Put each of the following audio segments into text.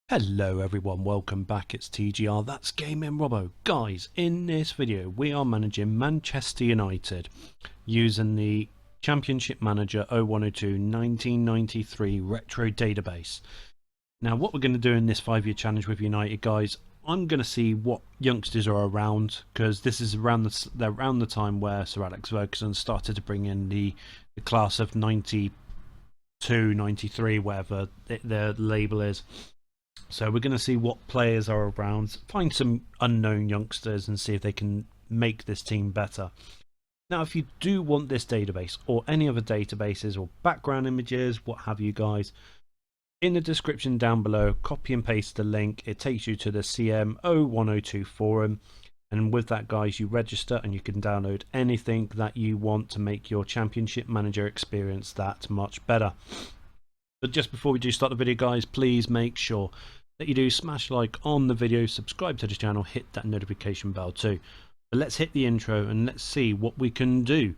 Hello everyone, welcome back, it's TGR, that's Gaming Robo. Guys, in this video we are managing Manchester United using the Championship Manager 0102 1993 Retro Database. Now what we're going to do in this 5-year challenge with United, guys, I'm going to see what youngsters are around, because this is around the time where Sir Alex Ferguson started to bring in the class of 92, 93, whatever the label is. So we're going to see what players are around, find some unknown youngsters and see if they can make this team better. Now if you do want this database or any other databases or background images, what have you guys, in the description down below, copy and paste the link. It takes you to the CM0102 forum, and with that, guys, you register and you can download anything that you want to make your Championship Manager experience that much better. But just before we do start the video, guys, please make sure that you do smash like on the video, subscribe to the channel, hit that notification bell too. But let's hit the intro and let's see what we can do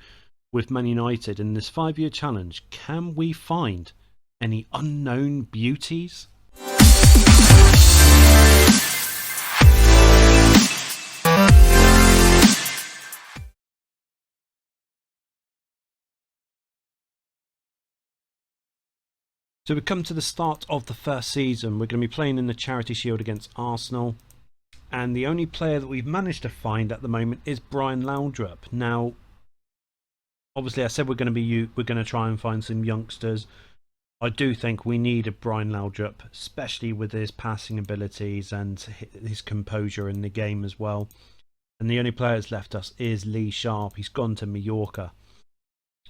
with Man United in this 5-year challenge. Can we find any unknown beauties? So we come to the start of the first season. We're going to be playing in the Charity Shield against Arsenal, and the only player that we've managed to find at the moment is Brian Laudrup. Now obviously I said we're going to try and find some youngsters. I do think we need a Brian Laudrup, especially with his passing abilities and his composure in the game as well. And the only player that's left us is Lee Sharp. He's gone to Mallorca.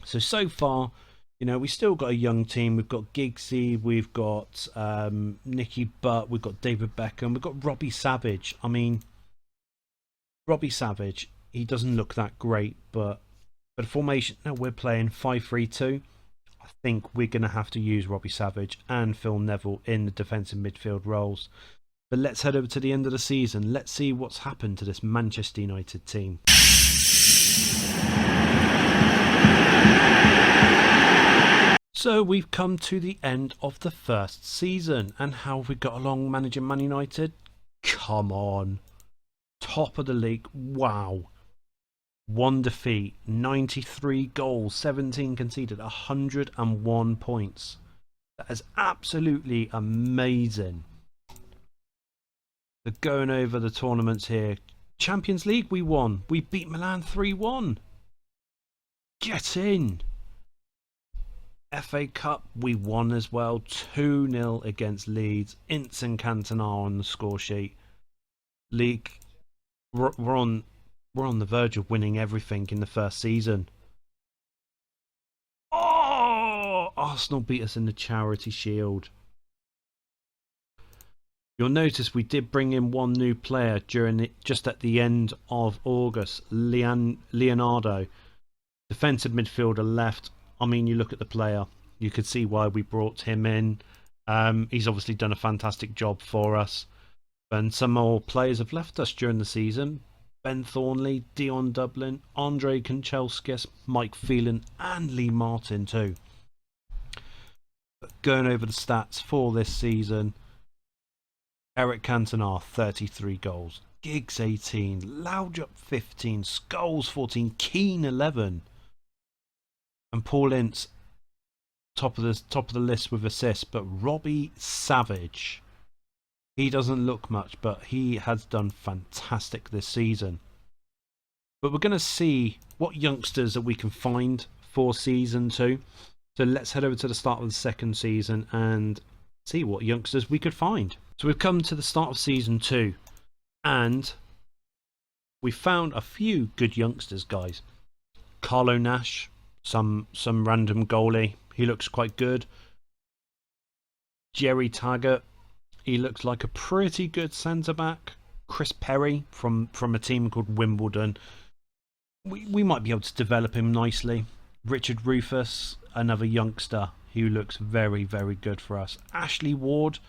So far, you know, we still got a young team. We've got Giggsy, we've got Nicky Butt, we've got David Beckham, we've got Robbie Savage. I mean, Robbie Savage, he doesn't look that great, but the formation, no, we're playing 5-3-2. I think we're going to have to use Robbie Savage and Phil Neville in the defensive midfield roles. But let's head over to the end of the season. Let's see what's happened to this Manchester United team. So we've come to the end of the first season, and how have we got along managing Man United? Come on, top of the league. Wow, 1 defeat, 93 goals, 17 conceded, 101 points. That is absolutely amazing. So going over the tournaments here, Champions League we won, we beat Milan 3-1. Get in. FA Cup we won as well, 2-0 against Leeds. Ince and Cantona on the score sheet. League, we're on the verge of winning everything in the first season. Oh, Arsenal beat us in the Charity Shield. You'll notice we did bring in one new player just at the end of August, Leonardo, defensive midfielder left. I mean, you look at the player, you could see why we brought him in. He's obviously done a fantastic job for us. And some more players have left us during the season. Ben Thornley, Dion Dublin, Andre Kanchelskis, Mike Phelan and Lee Martin too. But going over the stats for this season, Eric Cantona 33 goals, Giggs 18, Laudrup 15, Scholes 14, Keane 11. And Paul Ince, top of the list with assists. But Robbie Savage, he doesn't look much, but he has done fantastic this season. But we're going to see what youngsters that we can find for season 2. So let's head over to the start of the second season and see what youngsters we could find. So we've come to the start of season 2, and we found a few good youngsters, guys. Carlo Nash, some random goalie, he looks quite good. Jerry Taggart, he looks like a pretty good centre back. Chris Perry from a team called Wimbledon, we might be able to develop him nicely. Richard Rufus, another youngster who looks very, very good for us. Ashley Ward,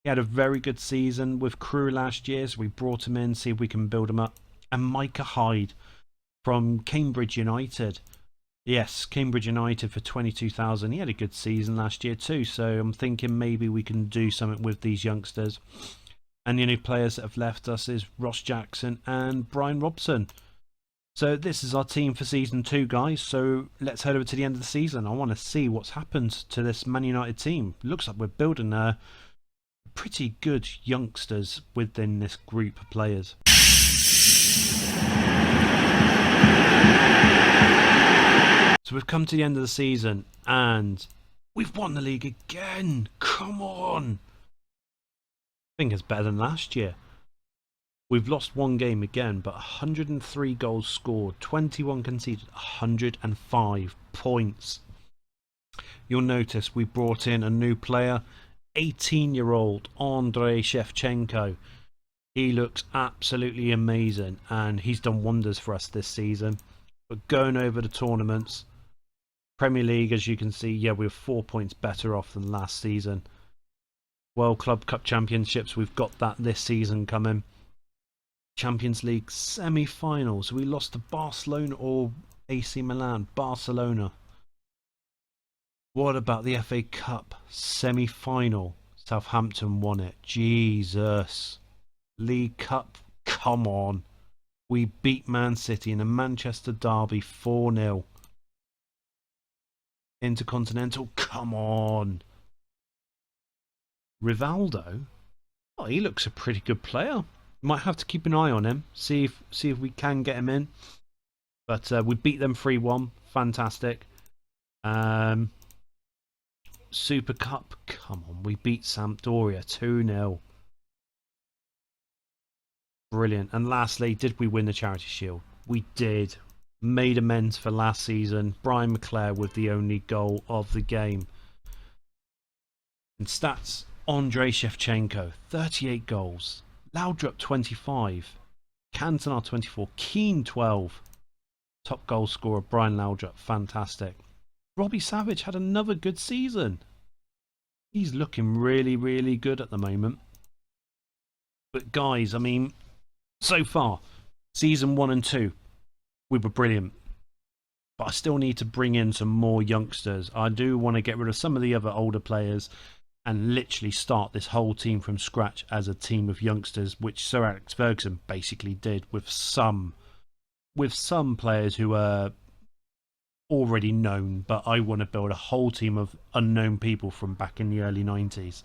he had a very good season with Crewe last year, so we brought him in, see if we can build him up. And Micah Hyde from Cambridge United. Yes, Cambridge United for 22,000. He had a good season last year too, so I'm thinking maybe we can do something with these youngsters. And the only players that have left us is Ross Jackson and Brian Robson. So this is our team for season 2, guys. So let's head over to the end of the season. I want to see what's happened to this Man United team. Looks like we're building pretty good youngsters within this group of players. So we've come to the end of the season and we've won the league again. Come on. I think it's better than last year. We've lost one game again, but 103 goals scored, 21 conceded, 105 points. You'll notice we brought in a new player, 18-year-old Andrei Shevchenko. He looks absolutely amazing and he's done wonders for us this season. But going over the tournaments, Premier League, as you can see, yeah, we're 4 points better off than last season. World Club Cup Championships, we've got that this season coming. Champions League semi-finals, we lost to Barcelona or AC Milan. Barcelona. What about the FA Cup semi-final? Southampton won it. Jesus. League Cup, come on. We beat Man City in a Manchester derby 4-0. Intercontinental, come on. Rivaldo? Oh, he looks a pretty good player. Might have to keep an eye on him, see if we can get him in. But we beat them 3-1. Fantastic. Super Cup, come on. We beat Sampdoria 2-0. Brilliant. And lastly, did we win the Charity Shield? We did. Made amends for last season. Brian McClare with the only goal of the game. And stats, Andrei Shevchenko, 38 goals. Laudrup, 25. Cantona, 24. Keane, 12. Top goal scorer, Brian Laudrup, fantastic. Robbie Savage had another good season. He's looking really, really good at the moment. But guys, I mean, so far, season 1 and 2, we were brilliant. But I still need to bring in some more youngsters. I do want to get rid of some of the other older players and literally start this whole team from scratch as a team of youngsters, which Sir Alex Ferguson basically did with some players who are already known, but I want to build a whole team of unknown people from back in the early 90s.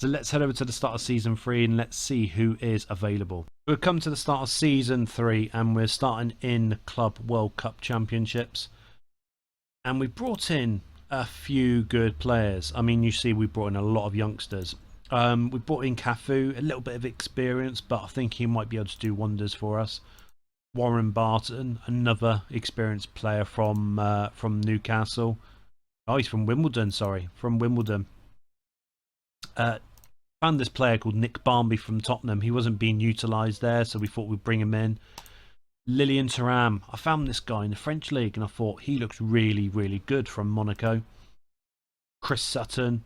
So let's head over to the start of season 3 and let's see who is available. We've come to the start of season 3 and we're starting in Club World Cup Championships. And we brought in a few good players. I mean, you see we brought in a lot of youngsters. We brought in Cafu, a little bit of experience, but I think he might be able to do wonders for us. Warren Barton, another experienced player from Newcastle. Oh, he's from Wimbledon, sorry, from Wimbledon. Found this player called Nick Barmby from Tottenham. He wasn't being utilised there, so we thought we'd bring him in. Lilian Thuram. I found this guy in the French league and I thought he looks really, really good from Monaco. Chris Sutton.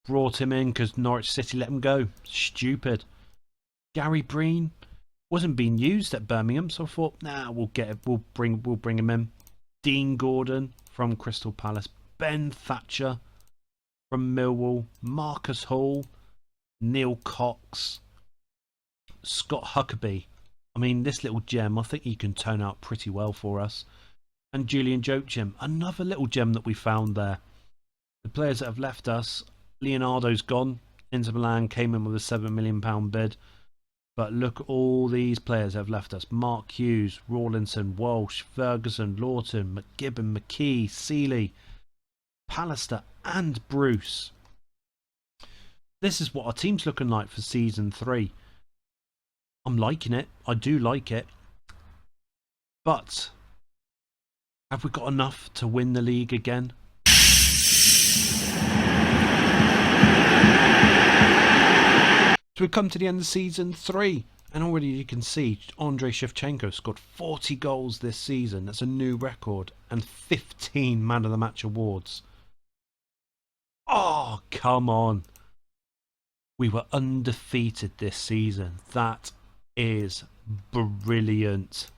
Brought him in because Norwich City let him go. Stupid. Gary Breen. Wasn't being used at Birmingham, so I thought, nah, we'll bring him in. Dean Gordon from Crystal Palace. Ben Thatcher from Millwall. Marcus Hall. Neil Cox. Scott Huckabee. I mean, this little gem, I think he can turn out pretty well for us. And Julian Joachim, another little gem that we found there. The players that have left us, Leonardo's gone. Inter Milan came in with a £7 million bid. But look at all these players that have left us. Mark Hughes, Rawlinson, Walsh, Ferguson, Lawton, McGibbon, McKee, Seeley, Pallister and Bruce. This is what our team's looking like for season 3. I'm liking it. I do like it. But have we got enough to win the league again? So we've come to the end of season 3. And already you can see Andrei Shevchenko scored 40 goals this season. That's a new record. And 15 Man of the Match awards. Oh, come on. We were undefeated this season. That is brilliant.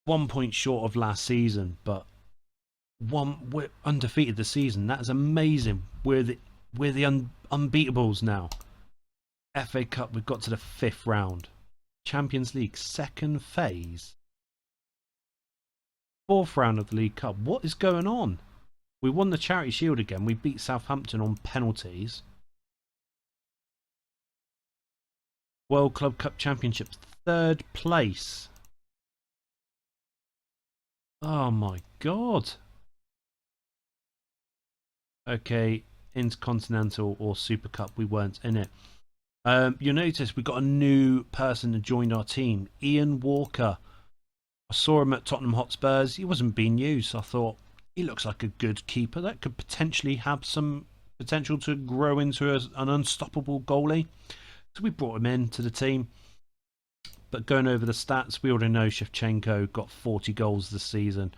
1 point short of last season, but we're undefeated this season. That is amazing. We're the unbeatables now. FA Cup, we've got to the 5th round. Champions League, 2nd phase. 4th round of the League Cup. What is going on? We won the Charity Shield again. We beat Southampton on penalties. World Club Cup Championships, 3rd place. Oh my god. Okay, Intercontinental or Super Cup, we weren't in it. You'll notice we got a new person that joined our team, Ian Walker. I saw him at Tottenham Hotspurs. He wasn't being used. So I thought, he looks like a good keeper that could potentially have some potential to grow into an unstoppable goalie. So we brought him into the team. But going over the stats, we already know Shevchenko got 40 goals this season.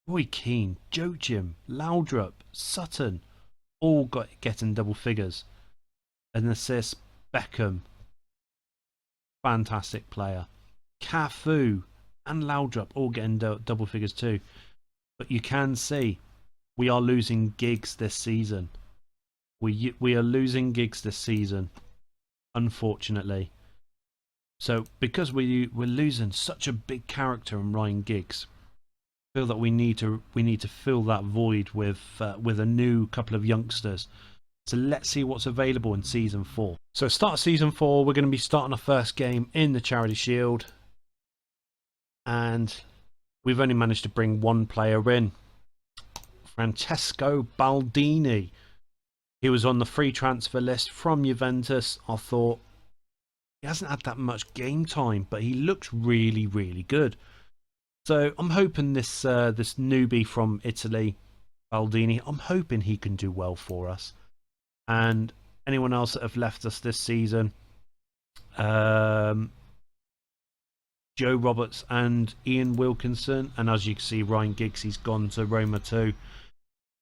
Roy Keane, Joachim, Laudrup, Sutton, all getting double figures. An assist, Beckham, fantastic player. Cafu and Laudrup all getting double figures too. But you can see we are losing gigs this season. We are losing gigs this season, unfortunately. So because we're losing such a big character in Ryan Giggs, I feel that we need to fill that void with a new couple of youngsters. So let's see what's available in Season 4. So start of Season 4, we're going to be starting our first game in the Charity Shield. And we've only managed to bring one player in. Francesco Baldini. He was on the free transfer list from Juventus. I thought, he hasn't had that much game time, but he looks really, really good. So I'm hoping this newbie from Italy, Baldini, I'm hoping he can do well for us. And anyone else that have left us this season, Joe Roberts and Ian Wilkinson, and as you can see, Ryan Giggs, he's gone to Roma too.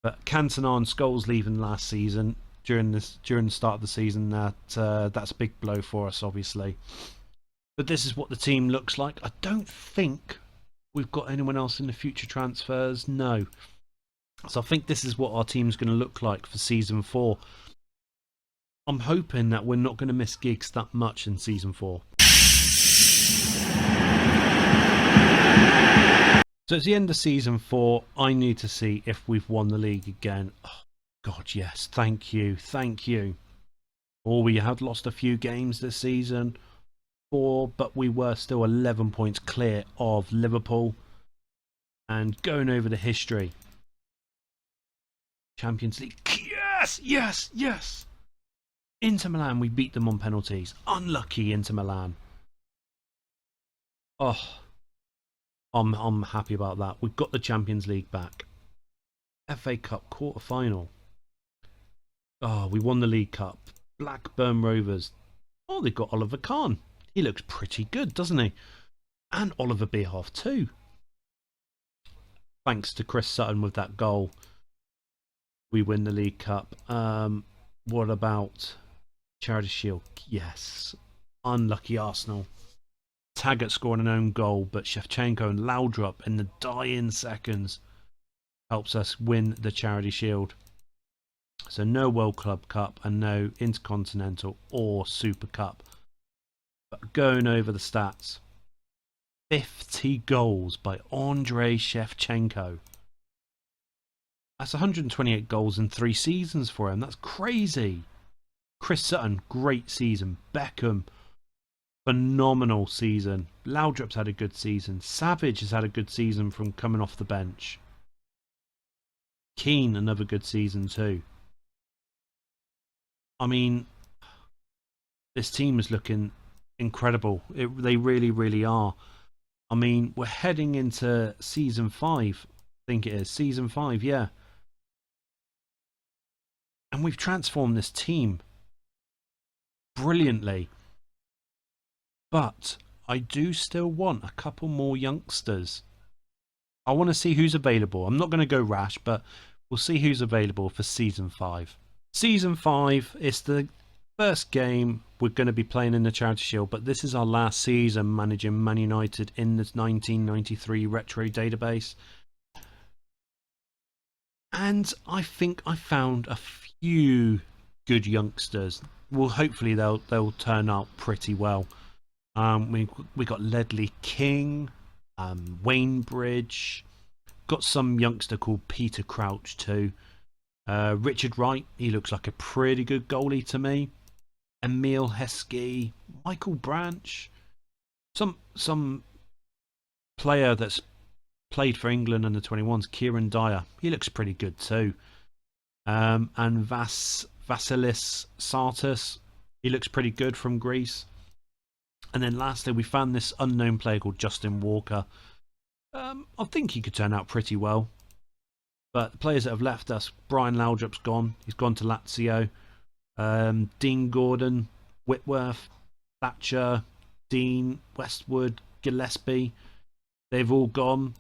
But Cantona and Scholes leaving last season during the start of the season, that's a big blow for us, obviously. But this is what the team looks like. I don't think we've got anyone else in the future transfers. No. So I think this is what our team's going to look like for Season 4. I'm hoping that we're not going to miss gigs that much in Season 4. So it's the end of Season 4. I need to see if we've won the league again. Oh, God, yes. Thank you. Thank you. Or we had lost a few games this season. 4, but we were still 11 points clear of Liverpool. And going over the history. Champions League. Yes! Yes! Yes! Inter Milan, we beat them on penalties. Unlucky Inter Milan. Oh, I'm happy about that. We've got the Champions League back. FA Cup quarter-final. Oh, we won the League Cup. Blackburn Rovers. Oh, they've got Oliver Kahn. He looks pretty good, doesn't he? And Oliver Bierhoff too. Thanks to Chris Sutton with that goal, we win the League Cup. What about Charity Shield? Yes. Unlucky Arsenal. Taggart scoring an own goal, but Shevchenko and Laudrup in the dying seconds helps us win the Charity Shield. So no World Club Cup and no Intercontinental or Super Cup. But going over the stats, 50 goals by Andrei Shevchenko. That's 128 goals in 3 seasons for him. That's crazy. Chris Sutton, great season. Beckham, phenomenal season. Laudrup's had a good season. Savage has had a good season from coming off the bench. Keane, another good season too. I mean, this team is looking incredible. They really, really are. I mean, we're heading into Season 5. I think it is. Season 5, yeah. And we've transformed this team brilliantly. But I do still want a couple more youngsters. I want to see who's available. I'm not going to go rash, but we'll see who's available for Season 5. Season 5 is the First game we're going to be playing in the Charity Shield, but this is our last season managing Man United in the 1993 retro database. And I think I found a few good youngsters. Well, hopefully they'll turn out pretty well. We got Ledley King, Wayne Bridge, got some youngster called Peter Crouch too. Richard Wright, he looks like a pretty good goalie to me. Emil Heskey, Michael Branch, some player that's played for England under 21s, Kieran Dyer, he looks pretty good too. And Vasilis Sartas, he looks pretty good from Greece. And then lastly, we found this unknown player called Justin Walker. I think he could turn out pretty well. But the players that have left us, Brian Laudrup's gone. He's gone to Lazio. Dean Gordon, Whitworth, Thatcher, Dean, Westwood, Gillespie. They've all gone.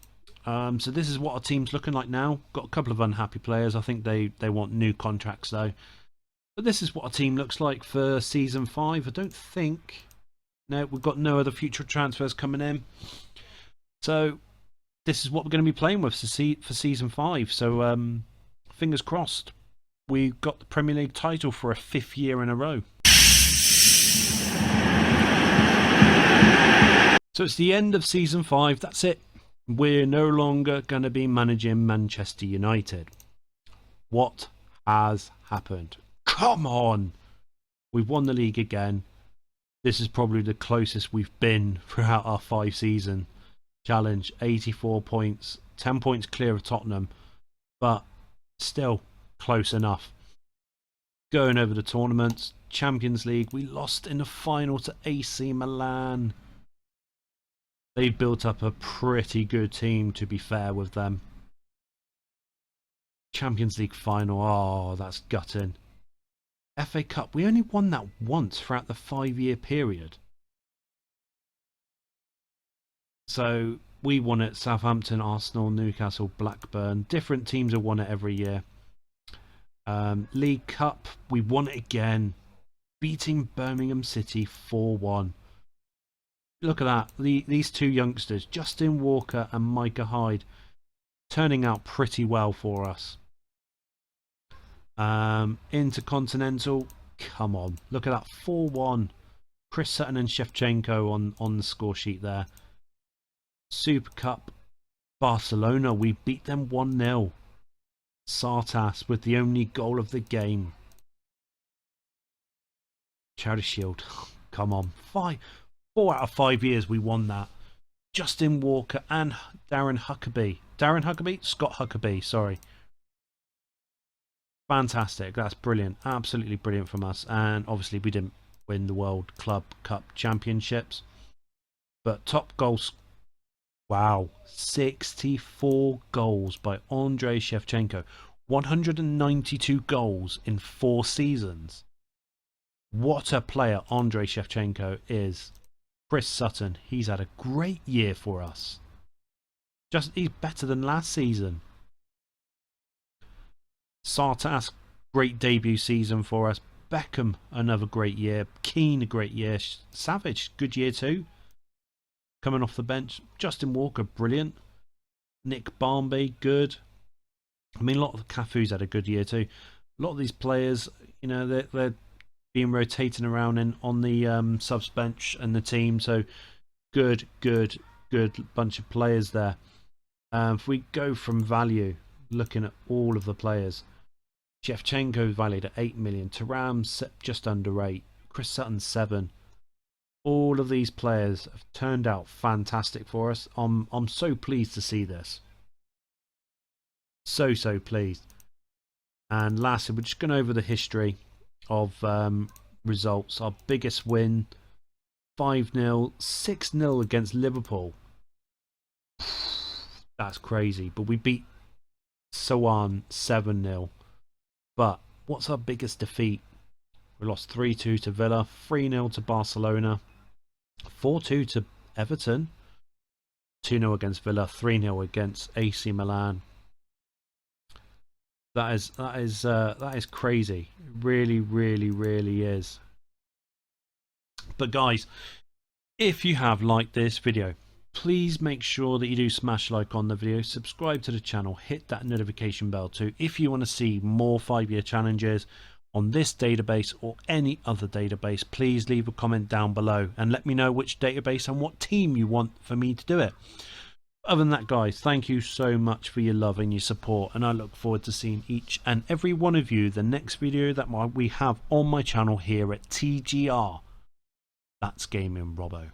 So this is what our team's looking like now. Got a couple of unhappy players. I think they want new contracts though. But this is what our team looks like for Season 5. I don't think... No, we've got no other future transfers coming in. So this is what we're going to be playing with for Season 5. So fingers crossed. We got the Premier League title for a 5th year in a row. So it's the end of Season 5. That's it. We're no longer going to be managing Manchester United. What has happened? Come on! We've won the league again. This is probably the closest we've been throughout our 5-season challenge. 84 points. 10 points clear of Tottenham. But still close enough. Going over the tournaments. Champions League. We lost in the final to AC Milan. They've built up a pretty good team, to be fair with them. Champions League final. Oh, that's gutting. FA Cup. We only won that once throughout the 5-year period. So we won it. Southampton, Arsenal, Newcastle, Blackburn. Different teams have won it every year. League Cup. We won it again. Beating Birmingham City 4-1. Look at that. These two youngsters, Justin Walker and Micah Hyde, turning out pretty well for us. Intercontinental, come on. Look at that. 4-1. Chris Sutton and Shevchenko on the score sheet there. Super Cup, Barcelona, we beat them 1-0. Sartas with the only goal of the game. Charity Shield, come on. 4 out of 5 years we won that. Justin Walker and Darren Huckabee. Scott Huckabee, sorry. Fantastic. That's brilliant. Absolutely brilliant from us. And obviously we didn't win the World Club Cup Championships. But top goals. Wow. 64 goals by Andrei Shevchenko. 192 goals in 4 seasons. What a player Andrei Shevchenko is. Chris Sutton, he's had a great year for us. He's better than last season. Sartas, great debut season for us. Beckham, another great year. Keane, a great year. Savage, good year too. Coming off the bench. Justin Walker, brilliant. Nick Barmby, good. I mean, a lot of Cafu's had a good year too. A lot of these players, you know, they're being rotating around on the subs bench and the team. So good bunch of players there. If we go from value, looking at all of the players, Shevchenko valued at 8 million, Thuram just under 8, Chris Sutton 7. All of these players have turned out fantastic for us. I'm so pleased to see this. So pleased. And lastly, we're just going over the history of results. Our biggest win, 5-0, 6-0 against Liverpool. That's crazy. But we beat Soan 7-0. But what's our biggest defeat? We lost 3-2 to Villa, 3-0 to Barcelona, 4-2 to Everton, 2-0 against Villa, 3-0 against AC Milan. That is crazy. Really is. But guys, if you have liked this video, please make sure that you do smash like on the video, subscribe to the channel, hit that notification bell too if you want to see more 5-year challenges on this database or any other database. Please leave a comment down below and let me know which database and what team you want for me to do it. Other than that, guys, thank you so much for your love and your support, and I look forward to seeing each and every one of you the next video that we have on my channel here at TGR. That's Gaming Robo.